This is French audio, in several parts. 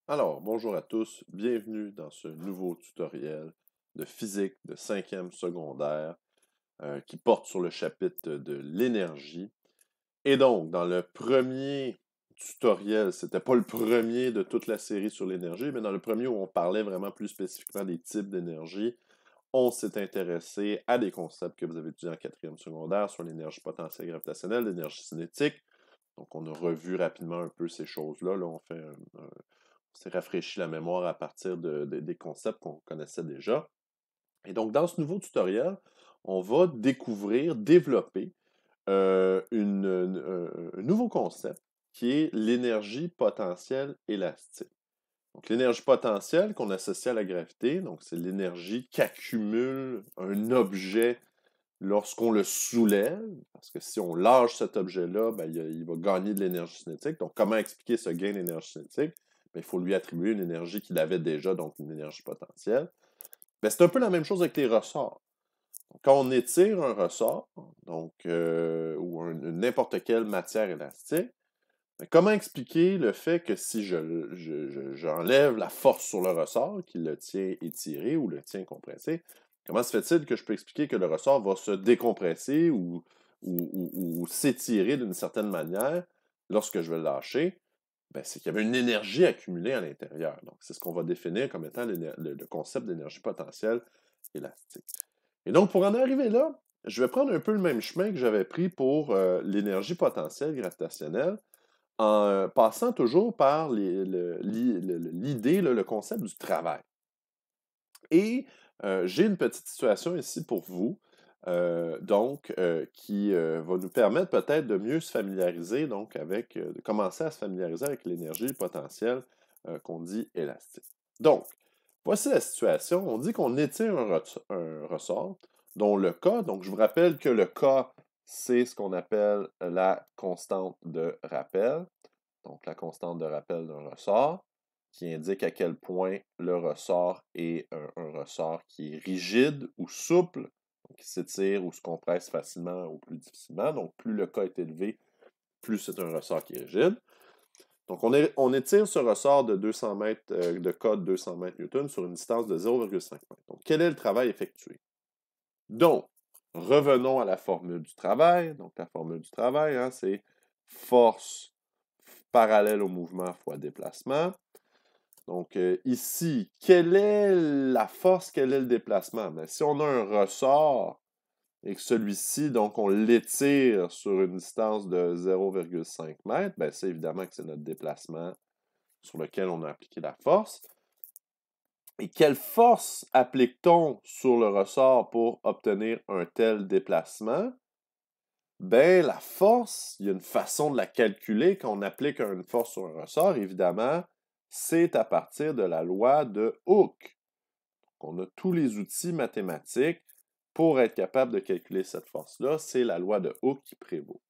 Alors, bonjour à tous, bienvenue dans ce nouveau tutoriel de physique de 5e secondaire qui porte sur le chapitre de l'énergie. Et donc, dans le premier tutoriel, c'était pas le premier de toute la série sur l'énergie, mais dans le premier où on parlait vraiment plus spécifiquement des types d'énergie, on s'est intéressé à des concepts que vous avez étudiés en 4e secondaire sur l'énergie potentielle gravitationnelle, l'énergie cinétique. Donc, on a revu rapidement un peu ces choses-là. Là, on s'est rafraîchi la mémoire à partir des concepts qu'on connaissait déjà. Et donc, dans ce nouveau tutoriel, on va découvrir, développer un nouveau concept qui est l'énergie potentielle élastique. Donc, l'énergie potentielle qu'on associe à la gravité, donc c'est l'énergie qu'accumule un objet lorsqu'on le soulève, parce que si on lâche cet objet-là, ben, il va gagner de l'énergie cinétique. Donc, comment expliquer ce gain d'énergie cinétique? Ben, il faut lui attribuer une énergie qu'il avait déjà, donc une énergie potentielle. Ben, c'est un peu la même chose avec les ressorts. Donc, quand on étire un ressort, donc, ou n'importe quelle matière élastique, ben, comment expliquer le fait que si j'enlève la force sur le ressort, qui le tient étiré ou le tient compressé, comment se fait-il que je peux expliquer que le ressort va se décompresser ou s'étirer d'une certaine manière lorsque je vais le lâcher? Ben, c'est qu'il y avait une énergie accumulée à l'intérieur. Donc, c'est ce qu'on va définir comme étant le concept d'énergie potentielle élastique. Et donc, pour en arriver là, je vais prendre un peu le même chemin que j'avais pris pour l'énergie potentielle gravitationnelle, en passant toujours par l'idée, le concept du travail. Et j'ai une petite situation ici pour vous, qui va nous permettre peut-être de mieux se familiariser, donc de commencer à se familiariser avec l'énergie potentielle qu'on dit élastique. Donc, voici la situation. On dit qu'on étire un ressort dont le K, donc je vous rappelle que le K, c'est ce qu'on appelle la constante de rappel. Donc, la constante de rappel d'un ressort, qui indique à quel point le ressort est un ressort qui est rigide ou souple, donc qui s'étire ou se compresse facilement ou plus difficilement. Donc, plus le K est élevé, plus c'est un ressort qui est rigide. Donc, on étire ce ressort de 200 mètres, de K de 200 mètres Newton sur une distance de 0,5 mètres. Donc, quel est le travail effectué? Donc, revenons à la formule du travail. Donc, la formule du travail, hein, c'est force parallèle au mouvement fois déplacement. Donc, ici, quelle est la force, quel est le déplacement? Bien, si on a un ressort et que celui-ci, donc, on l'étire sur une distance de 0,5 mètres, bien, c'est évidemment que c'est notre déplacement sur lequel on a appliqué la force. Et quelle force applique-t-on sur le ressort pour obtenir un tel déplacement? Ben, la force, il y a une façon de la calculer quand on applique une force sur un ressort, évidemment, c'est à partir de la loi de Hooke. Donc, on a tous les outils mathématiques pour être capable de calculer cette force-là. C'est la loi de Hooke qui prévaut.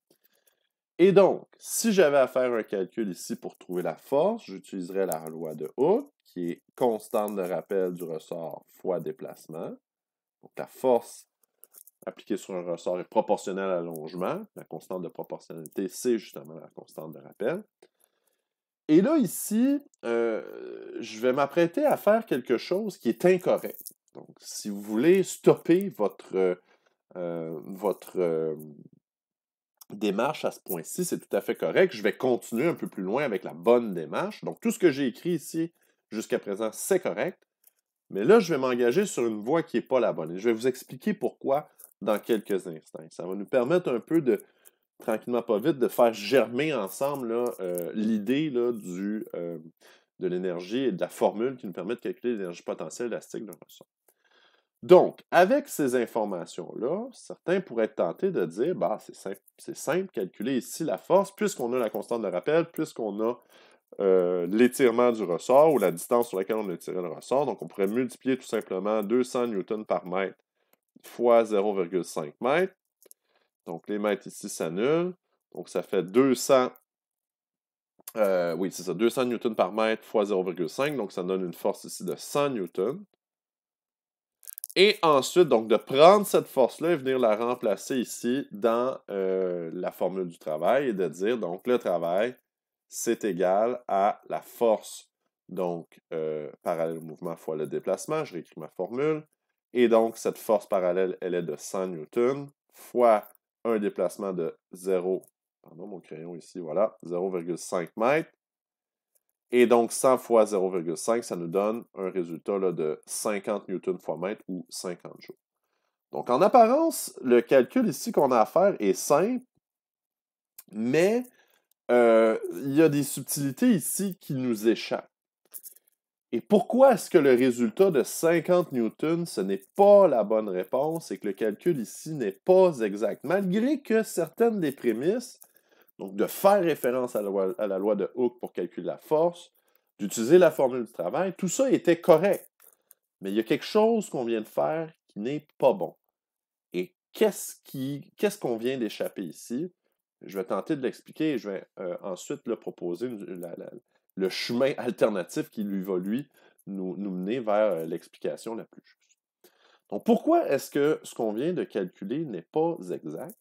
Et donc, si j'avais à faire un calcul ici pour trouver la force, j'utiliserais la loi de Hooke, qui est constante de rappel du ressort fois déplacement. Donc, la force appliquée sur un ressort est proportionnelle à l'allongement. La constante de proportionnalité, c'est justement la constante de rappel. Et là, ici, je vais m'apprêter à faire quelque chose qui est incorrect. Donc, si vous voulez stopper votre démarche à ce point-ci, c'est tout à fait correct. Je vais continuer un peu plus loin avec la bonne démarche. Donc, tout ce que j'ai écrit ici jusqu'à présent, c'est correct. Mais là, je vais m'engager sur une voie qui n'est pas la bonne. Et je vais vous expliquer pourquoi dans quelques instants. Ça va nous permettre un peu de, tranquillement pas vite, de faire germer ensemble l'idée de l'énergie et de la formule qui nous permet de calculer l'énergie potentielle élastique d'un ressort. Donc, avec ces informations-là, certains pourraient être tentés de dire, bah, c'est simple, calculer ici la force, puisqu'on a la constante de rappel, puisqu'on a l'étirement du ressort ou la distance sur laquelle on a tiré le ressort. Donc, on pourrait multiplier tout simplement 200 newtons par mètre fois 0,5 mètres. Donc, les mètres ici s'annulent. Donc, ça fait 200, oui, c'est ça, 200 newtons par mètre fois 0,5. Donc, ça donne une force ici de 100 newtons. Et ensuite, donc, de prendre cette force-là et venir la remplacer ici dans la formule du travail et de dire, donc, le travail, c'est égal à la force donc parallèle au mouvement fois le déplacement, je réécris ma formule, et donc cette force parallèle, elle est de 100 newtons, fois un déplacement de 0, pardon, mon crayon ici, voilà, 0,5 mètres, et donc 100 fois 0,5, ça nous donne un résultat là, de 50 newtons fois mètre, ou 50 joules. Donc en apparence, le calcul ici qu'on a à faire est simple, mais il y a des subtilités ici qui nous échappent. Et pourquoi est-ce que le résultat de 50 newtons, ce n'est pas la bonne réponse et que le calcul ici n'est pas exact? Malgré que certaines des prémices, donc de faire référence à la loi de Hooke pour calculer la force, d'utiliser la formule du travail, tout ça était correct. Mais il y a quelque chose qu'on vient de faire qui n'est pas bon. Et qu'est-ce qu'on vient d'échapper ici? Je vais tenter de l'expliquer et je vais ensuite là, proposer le chemin alternatif qui lui va, lui, nous mener vers l'explication la plus juste. Donc, pourquoi est-ce que ce qu'on vient de calculer n'est pas exact?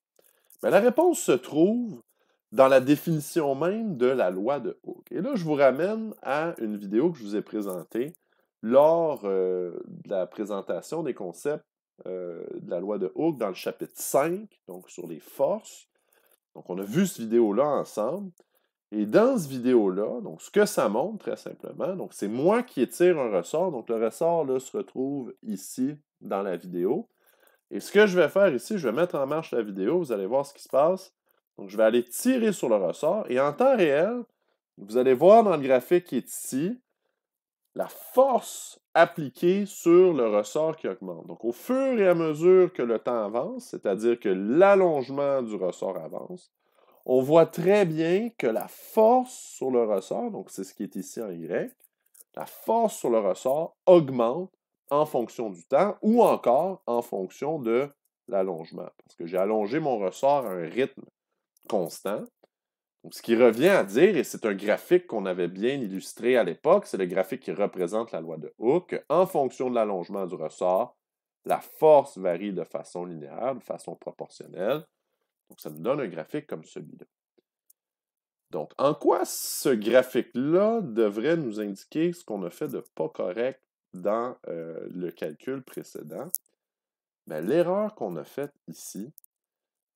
Bien, la réponse se trouve dans la définition même de la loi de Hooke. Et là, je vous ramène à une vidéo que je vous ai présentée lors de la présentation des concepts de la loi de Hooke dans le chapitre 5, donc sur les forces. Donc, on a vu cette vidéo-là ensemble. Et dans cette vidéo-là, donc ce que ça montre, très simplement, donc c'est moi qui étire un ressort. Donc, le ressort là, se retrouve ici dans la vidéo. Et ce que je vais faire ici, je vais mettre en marche la vidéo. Vous allez voir ce qui se passe. Donc, je vais aller tirer sur le ressort. Et en temps réel, vous allez voir dans le graphique qui est ici, la force appliquée sur le ressort qui augmente. Donc, au fur et à mesure que le temps avance, c'est-à-dire que l'allongement du ressort avance, on voit très bien que la force sur le ressort, donc c'est ce qui est ici en Y, la force sur le ressort augmente en fonction du temps ou encore en fonction de l'allongement. Parce que j'ai allongé mon ressort à un rythme constant. Donc, ce qui revient à dire, et c'est un graphique qu'on avait bien illustré à l'époque, c'est le graphique qui représente la loi de Hooke, en fonction de l'allongement du ressort, la force varie de façon linéaire, de façon proportionnelle. Donc, ça nous donne un graphique comme celui-là. Donc, en quoi ce graphique-là devrait nous indiquer ce qu'on a fait de pas correct dans le calcul précédent? Bien, l'erreur qu'on a faite ici,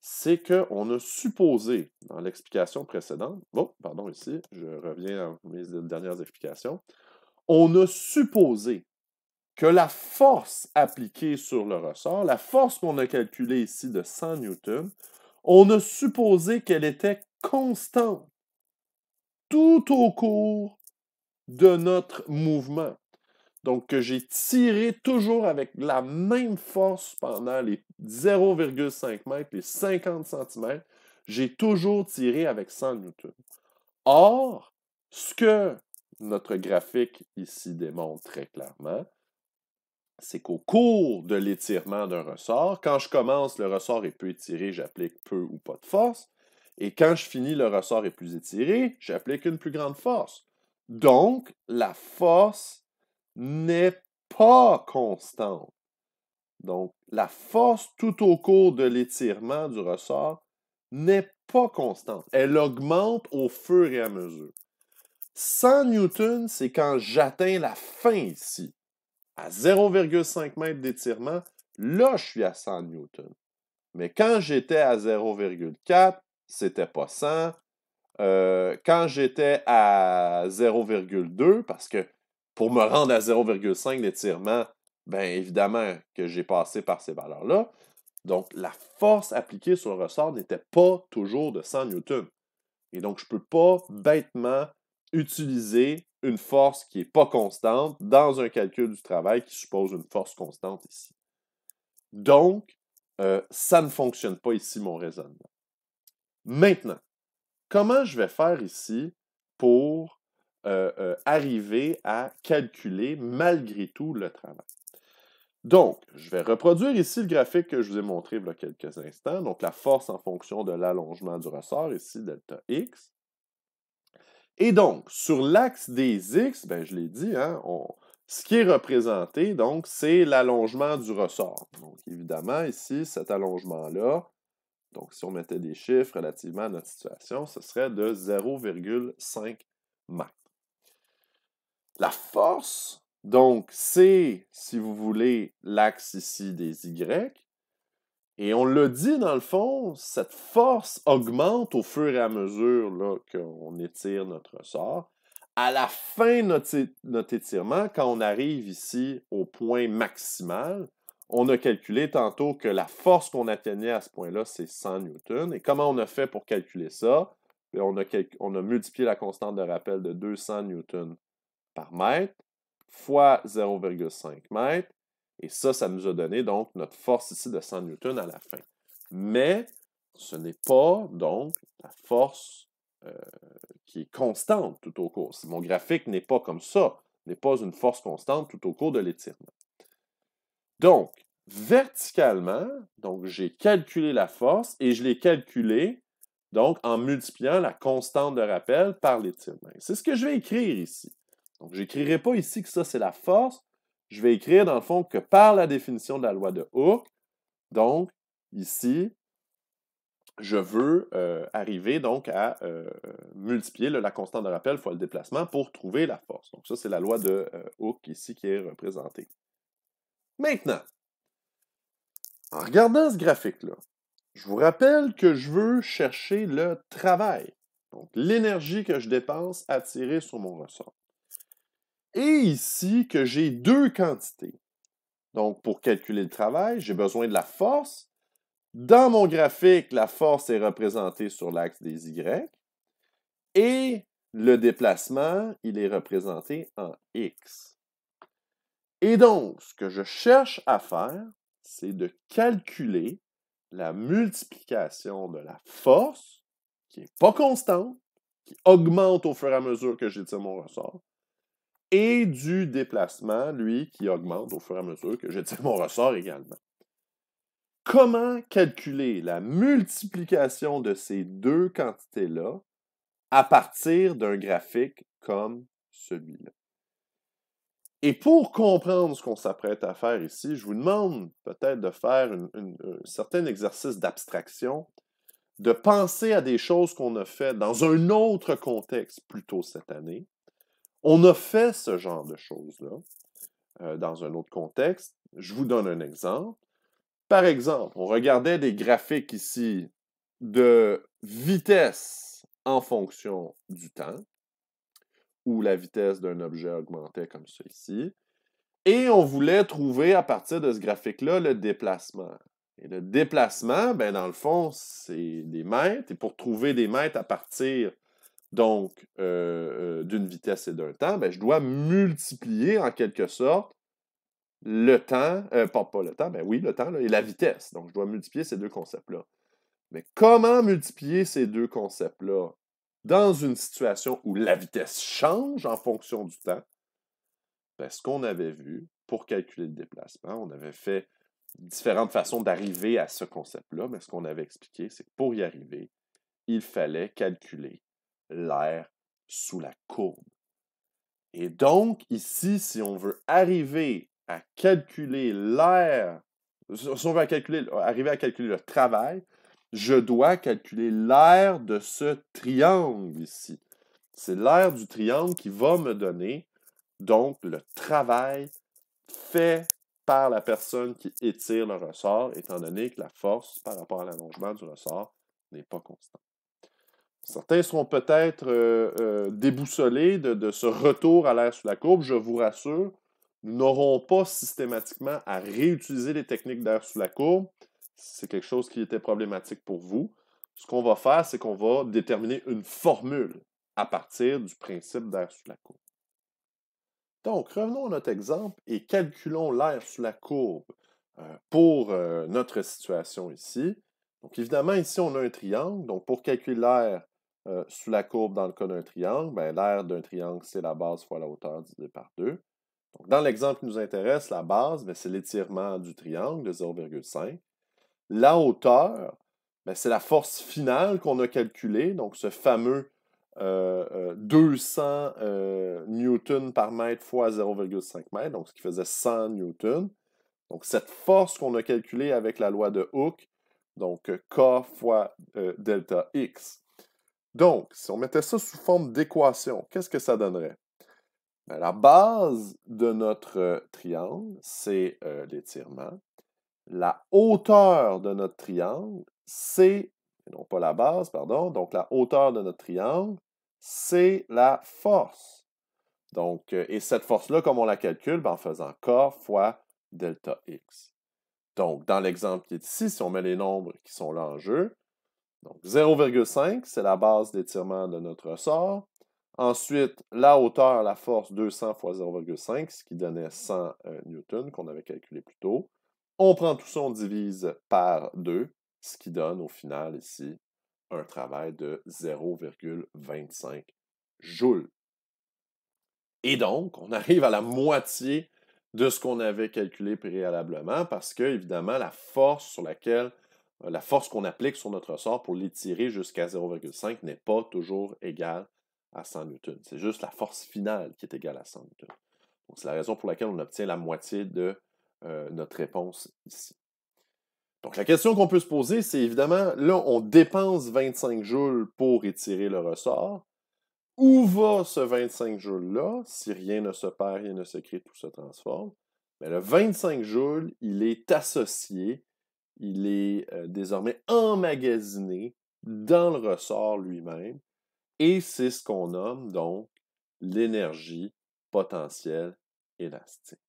c'est qu'on a supposé, dans l'explication précédente, ici, je reviens à mes dernières explications, on a supposé que la force appliquée sur le ressort, la force qu'on a calculée ici de 100 newtons, on a supposé qu'elle était constante tout au cours de notre mouvement. Donc, que j'ai tiré toujours avec la même force pendant les 0,5 mètres, les 50 cm, j'ai toujours tiré avec 100 newtons. Or, ce que notre graphique ici démontre très clairement, c'est qu'au cours de l'étirement d'un ressort, quand je commence, le ressort est peu étiré, j'applique peu ou pas de force. Et quand je finis, le ressort est plus étiré, j'applique une plus grande force. Donc, la force n'est pas constante. Donc, la force tout au cours de l'étirement du ressort n'est pas constante. Elle augmente au fur et à mesure. 100 newtons, c'est quand j'atteins la fin ici. À 0,5 mètres d'étirement, là, je suis à 100 newtons. Mais quand j'étais à 0,4, c'était pas 100. Quand j'étais à 0,2, parce que pour me rendre à 0,5 d'étirement, bien évidemment que j'ai passé par ces valeurs-là. Donc, la force appliquée sur le ressort n'était pas toujours de 100 newtons. Et donc, je ne peux pas bêtement utiliser une force qui n'est pas constante dans un calcul du travail qui suppose une force constante ici. Donc, ça ne fonctionne pas ici, mon raisonnement. Maintenant, comment je vais faire ici pour arriver à calculer malgré tout le travail? Donc, je vais reproduire ici le graphique que je vous ai montré il y a quelques instants. Donc, la force en fonction de l'allongement du ressort, ici, delta X. Et donc, sur l'axe des X, ben, je l'ai dit, hein, ce qui est représenté, donc, c'est l'allongement du ressort. Donc, évidemment, ici, cet allongement-là, donc, si on mettait des chiffres relativement à notre situation, ce serait de 0,5 mètres. La force, donc, c'est, si vous voulez, l'axe ici des Y. Et on l'a dit, dans le fond, cette force augmente au fur et à mesure là, qu'on étire notre ressort. À la fin de notre étirement, quand on arrive ici au point maximal, on a calculé tantôt que la force qu'on atteignait à ce point-là, c'est 100 newtons. Et comment on a fait pour calculer ça? Bien, on a multiplié la constante de rappel de 200 newtons par mètre fois 0,5 mètres. Et ça nous a donné donc notre force ici de 100 newtons à la fin. Mais ce n'est pas donc la force qui est constante tout au cours. Mon graphique n'est pas comme ça, n'est pas une force constante tout au cours de l'étirement. Donc, verticalement, donc j'ai calculé la force et je l'ai calculée donc en multipliant la constante de rappel par l'étirement. C'est ce que je vais écrire ici. Donc, je n'écrirai pas ici que ça, c'est la force. Je vais écrire, dans le fond, que par la définition de la loi de Hooke, donc, ici, je veux arriver donc à multiplier la constante de rappel fois le déplacement pour trouver la force. Donc, ça, c'est la loi de Hooke ici qui est représentée. Maintenant, en regardant ce graphique-là, je vous rappelle que je veux chercher le travail, donc l'énergie que je dépense à tirer sur mon ressort. Et ici, que j'ai deux quantités. Donc, pour calculer le travail, j'ai besoin de la force. Dans mon graphique, la force est représentée sur l'axe des Y. Et le déplacement, il est représenté en X. Et donc, ce que je cherche à faire, c'est de calculer la multiplication de la force, qui n'est pas constante, qui augmente au fur et à mesure que j'étire mon ressort, et du déplacement, lui, qui augmente au fur et à mesure que j'étire mon ressort également. Comment calculer la multiplication de ces deux quantités-là à partir d'un graphique comme celui-là? Et pour comprendre ce qu'on s'apprête à faire ici, je vous demande peut-être de faire un certain exercice d'abstraction, de penser à des choses qu'on a fait dans un autre contexte plus tôt cette année. On a fait ce genre de choses-là dans un autre contexte. Je vous donne un exemple. Par exemple, on regardait des graphiques ici de vitesse en fonction du temps, où la vitesse d'un objet augmentait comme ça ici. Et on voulait trouver à partir de ce graphique-là le déplacement. Et le déplacement, ben dans le fond, c'est des mètres. Et pour trouver des mètres à partir donc d'une vitesse et d'un temps, ben, je dois multiplier en quelque sorte le temps, pas le temps, ben oui, le temps là, et la vitesse. Donc, je dois multiplier ces deux concepts-là. Mais comment multiplier ces deux concepts-là dans une situation où la vitesse change en fonction du temps? Ben, ce qu'on avait vu pour calculer le déplacement, on avait fait différentes façons d'arriver à ce concept-là, mais ce qu'on avait expliqué, c'est que pour y arriver, il fallait calculer l'air sous la courbe. Et donc, ici, si on veut arriver à calculer l'air, si on veut arriver à calculer le travail, je dois calculer l'air de ce triangle ici. C'est l'air du triangle qui va me donner donc le travail fait par la personne qui étire le ressort, étant donné que la force par rapport à l'allongement du ressort n'est pas constante. Certains seront peut-être déboussolés de ce retour à l'air sous la courbe. Je vous rassure, nous n'aurons pas systématiquement à réutiliser les techniques d'air sous la courbe. C'est quelque chose qui était problématique pour vous. Ce qu'on va faire, c'est qu'on va déterminer une formule à partir du principe d'air sous la courbe. Donc, revenons à notre exemple et calculons l'air sous la courbe pour notre situation ici. Donc, évidemment, ici, on a un triangle. Donc, pour calculer l'air sous la courbe dans le cas d'un triangle, ben, l'air d'un triangle, c'est la base fois la hauteur divisée par 2. Donc, dans l'exemple qui nous intéresse, la base, ben, c'est l'étirement du triangle de 0,5. La hauteur, ben, c'est la force finale qu'on a calculée, donc ce fameux 200 newtons par mètre fois 0,5 mètres, donc ce qui faisait 100 newtons. Donc, cette force qu'on a calculée avec la loi de Hooke, donc K fois delta X. Donc, si on mettait ça sous forme d'équation, qu'est-ce que ça donnerait? La base de notre triangle, c'est l'étirement. La hauteur de notre triangle, c'est, non pas la base, pardon, donc la hauteur de notre triangle, c'est la force. Donc, et cette force-là, comme on la calcule, en faisant K fois delta X. Donc, dans l'exemple qui est ici, si on met les nombres qui sont là en jeu, donc 0,5, c'est la base d'étirement de notre ressort. Ensuite, la hauteur, la force, 200 fois 0,5, ce qui donnait 100 newtons qu'on avait calculé plus tôt. On prend tout ça, on divise par 2, ce qui donne au final ici un travail de 0,25 joules. Et donc, on arrive à la moitié de ce qu'on avait calculé préalablement parce que, évidemment, la force qu'on applique sur notre ressort pour l'étirer jusqu'à 0,5 n'est pas toujours égale à 100 newtons. C'est juste la force finale qui est égale à 100 newtons. Donc, c'est la raison pour laquelle on obtient la moitié de notre réponse ici. Donc, la question qu'on peut se poser, c'est évidemment, là, on dépense 25 joules pour étirer le ressort. Où va ce 25 joules-là? Si rien ne se perd, rien ne se crée, tout se transforme. Mais le 25 joules, il est associé, il est désormais emmagasiné dans le ressort lui-même. Et c'est ce qu'on nomme donc l'énergie potentielle élastique.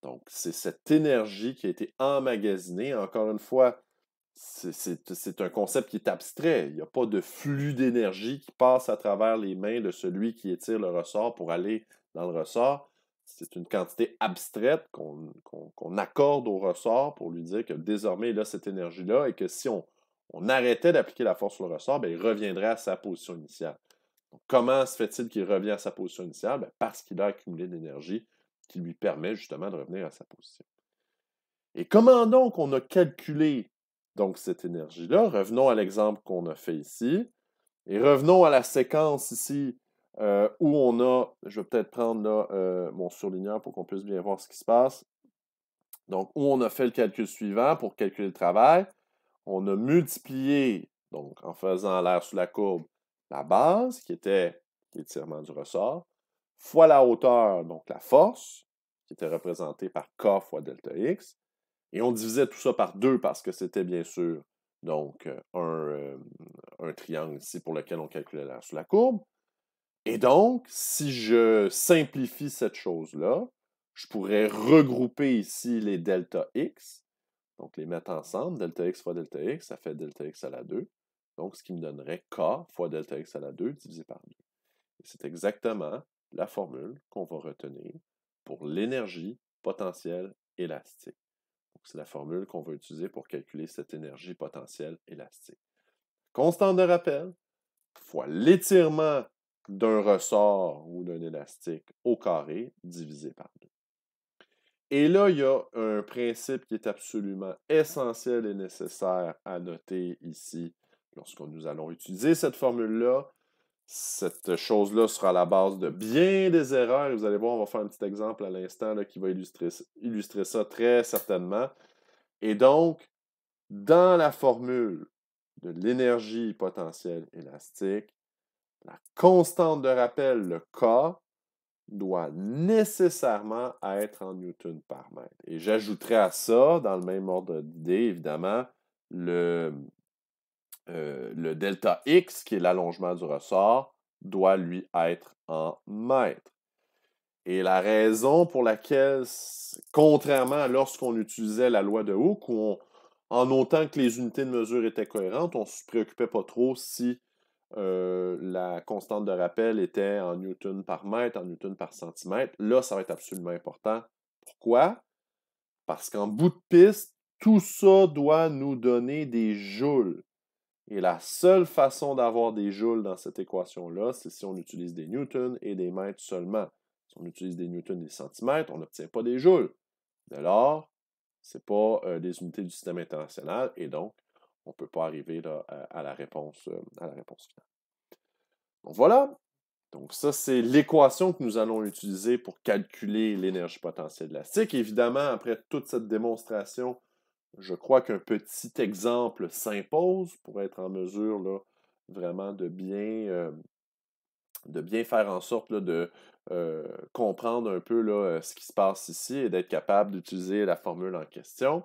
Donc, c'est cette énergie qui a été emmagasinée. Encore une fois, c'est un concept qui est abstrait. Il n'y a pas de flux d'énergie qui passe à travers les mains de celui qui étire le ressort pour aller dans le ressort. C'est une quantité abstraite qu'on accorde au ressort pour lui dire que désormais, il a cette énergie-là et que si on arrêtait d'appliquer la force sur le ressort, bien, il reviendrait à sa position initiale. Donc, comment se fait-il qu'il revient à sa position initiale? Bien, parce qu'il a accumulé de l'énergie qui lui permet justement de revenir à sa position. Et comment donc on a calculé donc cette énergie-là? Revenons à l'exemple qu'on a fait ici. Et revenons à la séquence ici où on a, je vais peut-être prendre là, mon surligneur pour qu'on puisse bien voir ce qui se passe. Donc, où on a fait le calcul suivant pour calculer le travail. On a multiplié, donc en faisant l'air sous la courbe, la base, qui était l'étirement du ressort, fois la hauteur, donc la force, qui était représentée par K fois delta X. Et on divisait tout ça par 2 parce que c'était bien sûr donc un triangle ici pour lequel on calculait l'air sous la courbe. Et donc, si je simplifie cette chose-là, je pourrais regrouper ici les delta x, donc les mettre ensemble. Delta x fois delta x, ça fait delta x à la 2. Donc, ce qui me donnerait k fois delta x à la 2 divisé par 2. Et c'est exactement la formule qu'on va retenir pour l'énergie potentielle élastique. C'est la formule qu'on va utiliser pour calculer cette énergie potentielle élastique. Constante de rappel fois l'étirement d'un ressort ou d'un élastique au carré divisé par 2. Et là, il y a un principe qui est absolument essentiel et nécessaire à noter ici lorsque nous allons utiliser cette formule-là. Cette chose-là sera à la base de bien des erreurs. Et vous allez voir, on va faire un petit exemple à l'instant qui va illustrer ça très certainement. Et donc, dans la formule de l'énergie potentielle élastique, la constante de rappel, le K, doit nécessairement être en newton par mètre. Et j'ajouterai à ça, dans le même ordre d'idée, évidemment, le delta X, qui est l'allongement du ressort, doit lui être en mètres. Et la raison pour laquelle, contrairement à lorsqu'on utilisait la loi de Hooke, où en autant que les unités de mesure étaient cohérentes, on ne se préoccupait pas trop si la constante de rappel était en newton par mètre, en newton par centimètre. Là, ça va être absolument important. Pourquoi? Parce qu'en bout de piste, tout ça doit nous donner des joules. Et la seule façon d'avoir des joules dans cette équation-là, c'est si on utilise des newtons et des mètres seulement. Si on utilise des newtons et des centimètres, on n'obtient pas des joules. Dès lors, ce n'est pas des unités du système international et donc, on ne peut pas arriver là, à la réponse finale. Donc voilà. Donc ça, c'est l'équation que nous allons utiliser pour calculer l'énergie potentielle élastique. Évidemment, après toute cette démonstration, je crois qu'un petit exemple s'impose pour être en mesure là, vraiment de bien de bien faire en sorte là, de comprendre un peu là, ce qui se passe ici et d'être capable d'utiliser la formule en question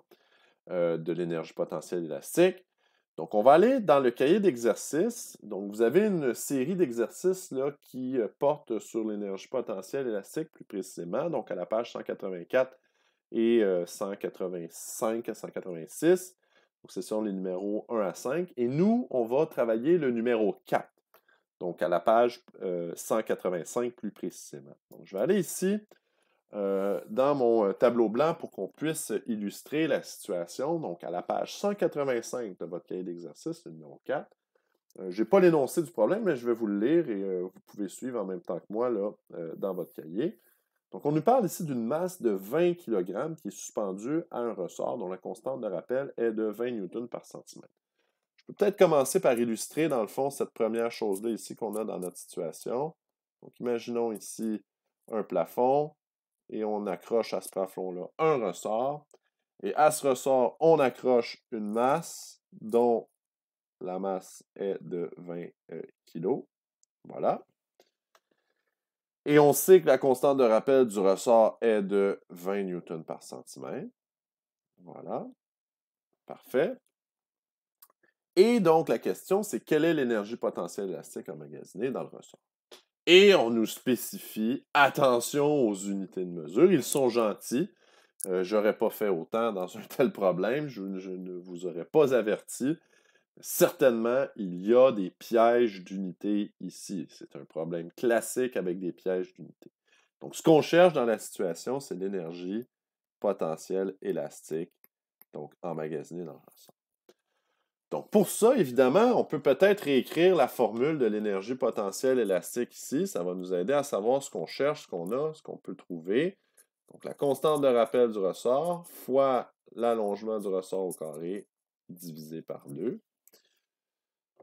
de l'énergie potentielle élastique. Donc, on va aller dans le cahier d'exercices. Donc, vous avez une série d'exercices là, qui portent sur l'énergie potentielle élastique plus précisément, donc à la page 184 et 185 à 186. Donc, ce sont les numéros 1 à 5. Et nous, on va travailler le numéro 4. Donc, à la page 185 plus précisément. Donc, je vais aller ici dans mon tableau blanc pour qu'on puisse illustrer la situation. Donc, à la page 185 de votre cahier d'exercice, le numéro 4. Je n'ai pas l'énoncé du problème, mais je vais vous le lire et vous pouvez suivre en même temps que moi là, dans votre cahier. Donc, on nous parle ici d'une masse de 20 kg qui est suspendue à un ressort dont la constante de rappel est de 20 newtons par centimètre. Je peux peut-être commencer par illustrer, dans le fond, cette première chose-là ici qu'on a dans notre situation. Donc, imaginons ici un plafond et on accroche à ce plafond-là un ressort. Et à ce ressort, on accroche une masse dont la masse est de 20 kg. Voilà. Et on sait que la constante de rappel du ressort est de 20 newtons par centimètre. Voilà. Parfait. Et donc, la question, c'est quelle est l'énergie potentielle élastique emmagasinée dans le ressort? Et on nous spécifie, attention aux unités de mesure, ils sont gentils. Je n'aurais pas fait autant dans un tel problème, je ne vous aurais pas averti. Certainement, il y a des pièges d'unités ici. C'est un problème classique avec des pièges d'unités. Donc, ce qu'on cherche dans la situation, c'est l'énergie potentielle élastique, donc emmagasinée dans le ressort. Donc, pour ça, évidemment, on peut peut-être réécrire la formule de l'énergie potentielle élastique ici. Ça va nous aider à savoir ce qu'on cherche, ce qu'on a, ce qu'on peut trouver. Donc, la constante de rappel du ressort fois l'allongement du ressort au carré divisé par 2.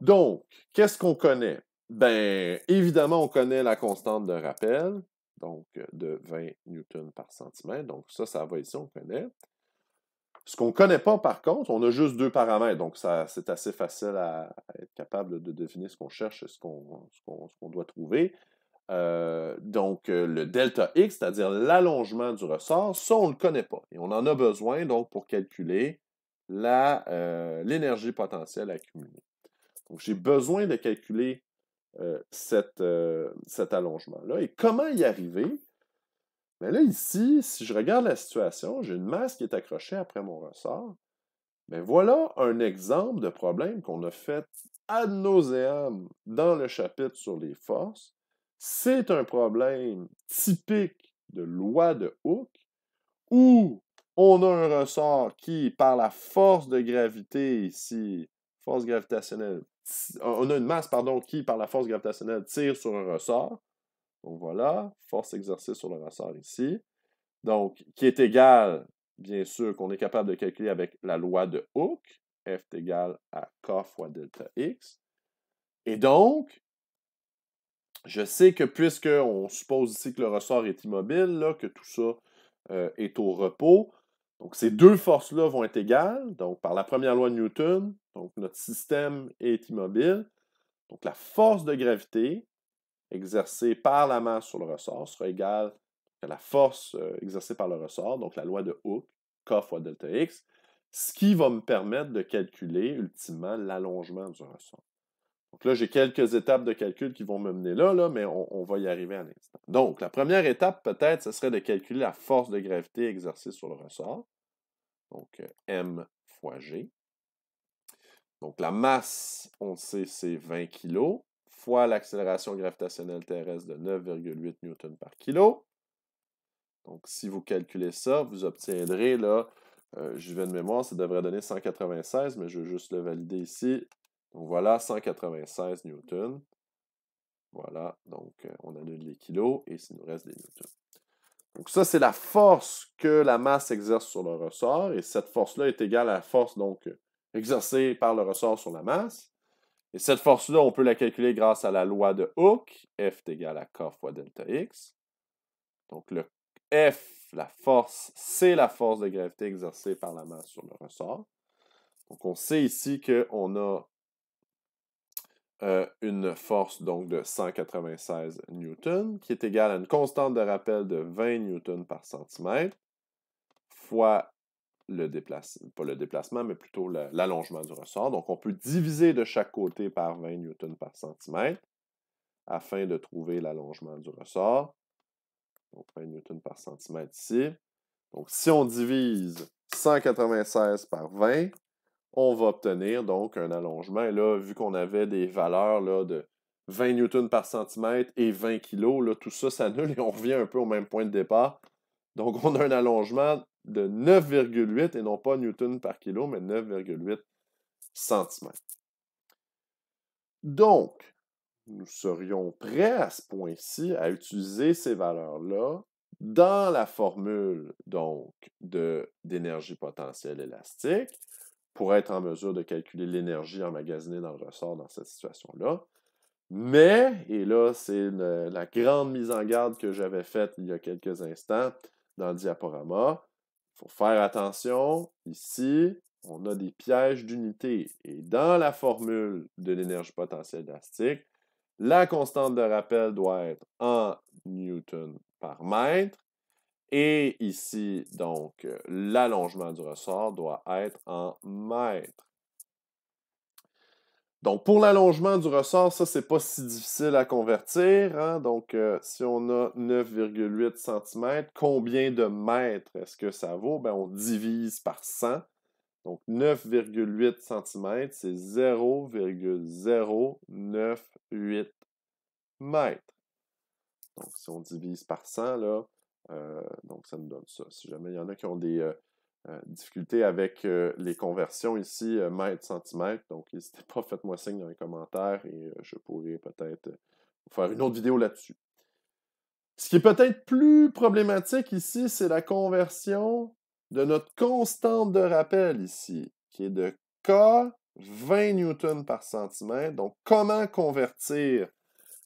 Donc, qu'est-ce qu'on connaît? Bien, évidemment, on connaît la constante de rappel, donc de 20 newtons par centimètre. Donc, ça va ici, on connaît. Ce qu'on ne connaît pas, par contre, on a juste deux paramètres, donc c'est assez facile à être capable de deviner ce qu'on cherche et ce qu'on doit trouver. Donc, le delta X, c'est-à-dire l'allongement du ressort, ça, on ne le connaît pas. Et on en a besoin, donc, pour calculer l'énergie potentielle accumulée. Donc, j'ai besoin de calculer cet allongement-là. Et comment y arriver? Mais là, ici, si je regarde la situation, j'ai une masse qui est accrochée après mon ressort. Mais voilà un exemple de problème qu'on a fait ad nauseam dans le chapitre sur les forces. C'est un problème typique de loi de Hooke où on a un ressort qui, par la force de gravité ici, force gravitationnelle, on a une masse, pardon, qui, par la force gravitationnelle, tire sur un ressort. Donc voilà, force exercée sur le ressort ici. Donc, qui est égal, bien sûr, qu'on est capable de calculer avec la loi de Hooke, F est égal à K fois delta X. Et donc, je sais que puisqu'on suppose ici que le ressort est immobile, là, que tout ça est au repos, donc ces deux forces-là vont être égales. Donc, par la première loi de Newton, donc notre système est immobile. Donc, la force de gravité exercée par la masse sur le ressort sera égale à la force exercée par le ressort, donc la loi de Hooke, K fois delta X, ce qui va me permettre de calculer ultimement l'allongement du ressort. Donc là, j'ai quelques étapes de calcul qui vont me mener là, mais on va y arriver à l'instant. Donc, la première étape, peut-être, ce serait de calculer la force de gravité exercée sur le ressort. Donc, M fois G. Donc, la masse, on le sait, c'est 20 kg, fois l'accélération gravitationnelle terrestre de 9,8 newtons par kilo. Donc, si vous calculez ça, vous obtiendrez, là, je vais de mémoire, ça devrait donner 196, mais je vais juste le valider ici. Donc, voilà, 196 newtons. Voilà, donc on annule les kilos et il nous reste des newtons. Donc, ça, c'est la force que la masse exerce sur le ressort, et cette force-là est égale à la force, donc, exercée par le ressort sur la masse. Et cette force-là, on peut la calculer grâce à la loi de Hooke, F est égal à K fois delta X. Donc, le F, la force, c'est la force de gravité exercée par la masse sur le ressort. Donc, on sait ici qu'on a une force donc de 196 newtons, qui est égale à une constante de rappel de 20 newtons par centimètre, fois pas le déplacement, mais plutôt l'allongement du ressort. Donc, on peut diviser de chaque côté par 20 newtons par centimètre afin de trouver l'allongement du ressort. Donc, 20 newtons par centimètre ici. Donc, si on divise 196 par 20, on va obtenir donc un allongement. Et là, vu qu'on avait des valeurs là, de 20 newtons par centimètre et 20 kg, là, tout ça s'annule et on revient un peu au même point de départ. Donc, on a un allongement de 9,8 et non pas newton par kilo, mais 9,8 cm. Donc, nous serions prêts à ce point-ci à utiliser ces valeurs-là dans la formule donc d'énergie potentielle élastique pour être en mesure de calculer l'énergie emmagasinée dans le ressort dans cette situation-là. Mais, et là, c'est la grande mise en garde que j'avais faite il y a quelques instants dans le diaporama. Il faut faire attention. Ici, on a des pièges d'unité. Et dans la formule de l'énergie potentielle élastique, la constante de rappel doit être en newton par mètre. Et ici, donc, l'allongement du ressort doit être en mètres. Donc, pour l'allongement du ressort, ça, c'est pas si difficile à convertir. Hein? Donc, si on a 9,8 cm, combien de mètres est-ce que ça vaut? Ben, on divise par 100. Donc, 9,8 cm, c'est 0,098 mètres. Donc, si on divise par 100, là, donc ça nous donne ça. Si jamais il y en a qui ont des difficultés avec les conversions ici, mètres, centimètres, donc n'hésitez pas, faites-moi signe dans les commentaires et je pourrai peut-être faire une autre vidéo là-dessus. Ce qui est peut-être plus problématique ici, c'est la conversion de notre constante de rappel ici, qui est de K 20 newtons par centimètre. Donc, comment convertir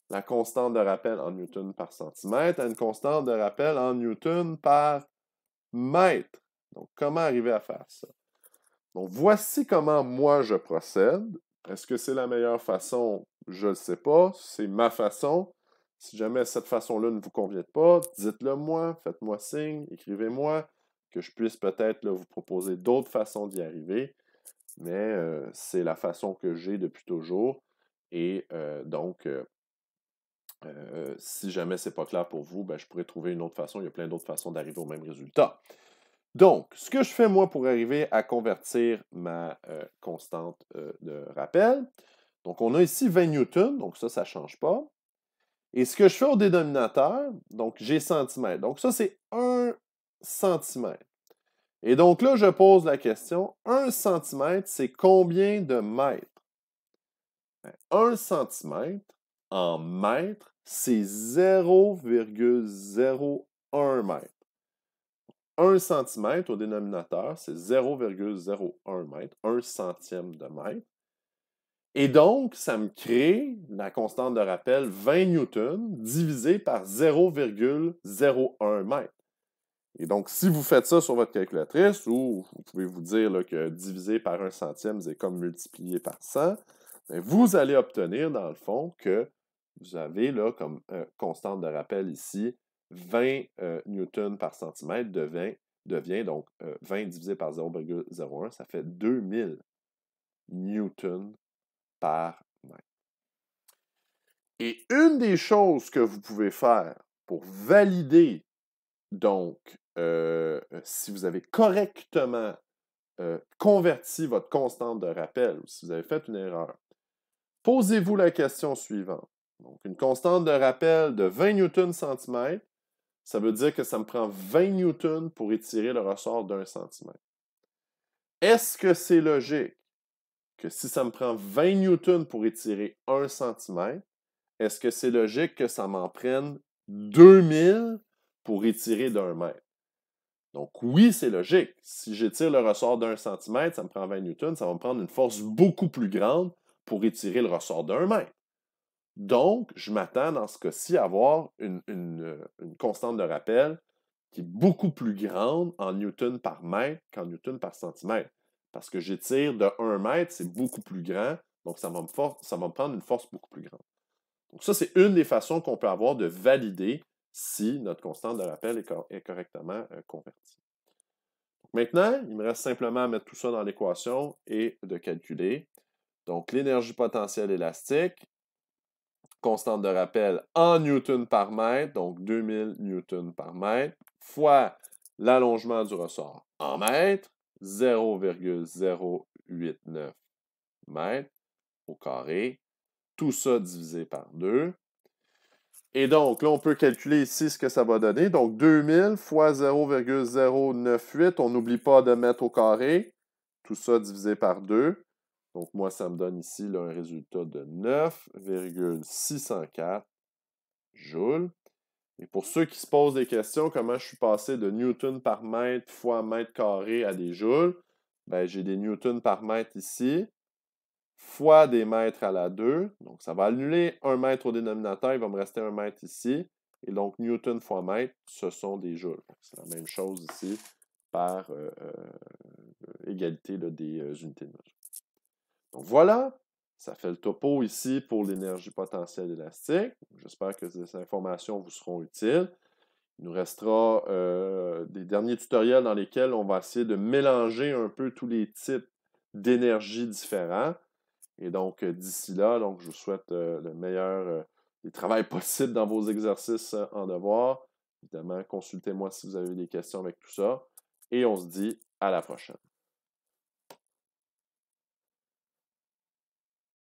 la constante de rappel en newton par centimètre à une constante de rappel en newton par mètre. Donc, comment arriver à faire ça? Donc, voici comment moi je procède. Est-ce que c'est la meilleure façon? Je ne le sais pas. C'est ma façon. Si jamais cette façon-là ne vous convient pas, dites-le moi, faites-moi signe, écrivez-moi, que je puisse peut-être vous proposer d'autres façons d'y arriver. Mais c'est la façon que j'ai depuis toujours. Et donc, si jamais ce n'est pas clair pour vous, ben, je pourrais trouver une autre façon. Il y a plein d'autres façons d'arriver au même résultat. Donc, ce que je fais moi pour arriver à convertir ma constante de rappel, donc on a ici 20 newtons, donc ça ne change pas. Et ce que je fais au dénominateur, donc j'ai centimètres. Donc ça, c'est 1 centimètre. Et donc là, je pose la question, 1 centimètre, c'est combien de mètres? 1 centimètre en mètres, c'est 0,01 mètre. 1 centimètre au dénominateur, c'est 0,01 mètre, 1 centième de mètre. Et donc, ça me crée la constante de rappel 20 newtons divisé par 0,01 mètre. Et donc, si vous faites ça sur votre calculatrice, ou vous pouvez vous dire là, que divisé par 1 centième, c'est comme multiplié par 100, bien, vous allez obtenir, dans le fond, que vous avez là, comme constante de rappel ici, 20 newtons par centimètre devient donc 20 divisé par 0,01, ça fait 2000 newtons par mètre. Et une des choses que vous pouvez faire pour valider, donc, si vous avez correctement converti votre constante de rappel ou si vous avez fait une erreur, posez-vous la question suivante. Donc, une constante de rappel de 20 newtons centimètre, ça veut dire que ça me prend 20 newtons pour étirer le ressort d'1 centimètre. Est-ce que c'est logique que si ça me prend 20 newtons pour étirer 1 centimètre, est-ce que c'est logique que ça m'en prenne 2000 pour étirer d'1 mètre? Donc oui, c'est logique. Si j'étire le ressort d'1 centimètre, ça me prend 20 newtons, ça va me prendre une force beaucoup plus grande pour étirer le ressort d'1 mètre. Donc, je m'attends dans ce cas-ci à avoir une constante de rappel qui est beaucoup plus grande en newton par mètre qu'en newton par centimètre. Parce que j'étire de 1 mètre, c'est beaucoup plus grand. Donc, ça va me prendre une force beaucoup plus grande. Donc, ça, c'est une des façons qu'on peut avoir de valider si notre constante de rappel est correctement convertie. Maintenant, il me reste simplement à mettre tout ça dans l'équation et de calculer. Donc, l'énergie potentielle élastique, constante de rappel en newton par mètre, donc 2000 newtons par mètre, fois l'allongement du ressort en mètres, 0,089 mètres au carré. Tout ça divisé par 2. Et donc, là, on peut calculer ici ce que ça va donner. Donc, 2000 fois 0,098, on n'oublie pas de mettre au carré. Tout ça divisé par 2. Donc, moi, ça me donne ici là, un résultat de 9,604 joules. Et pour ceux qui se posent des questions, comment je suis passé de newton par mètre fois mètre carré à des joules, ben, j'ai des newtons par mètre ici, fois des mètres à la 2. Donc, ça va annuler 1 mètre au dénominateur, il va me rester 1 mètre ici. Et donc, newton fois mètre, ce sont des joules. C'est la même chose ici par égalité là, des unités de mesure. Donc, voilà, ça fait le topo ici pour l'énergie potentielle élastique. J'espère que ces informations vous seront utiles. Il nous restera des derniers tutoriels dans lesquels on va essayer de mélanger un peu tous les types d'énergie différents. Et donc, d'ici là, donc, je vous souhaite le meilleur des travail possible dans vos exercices en devoir. Évidemment, consultez-moi si vous avez des questions avec tout ça. Et on se dit à la prochaine.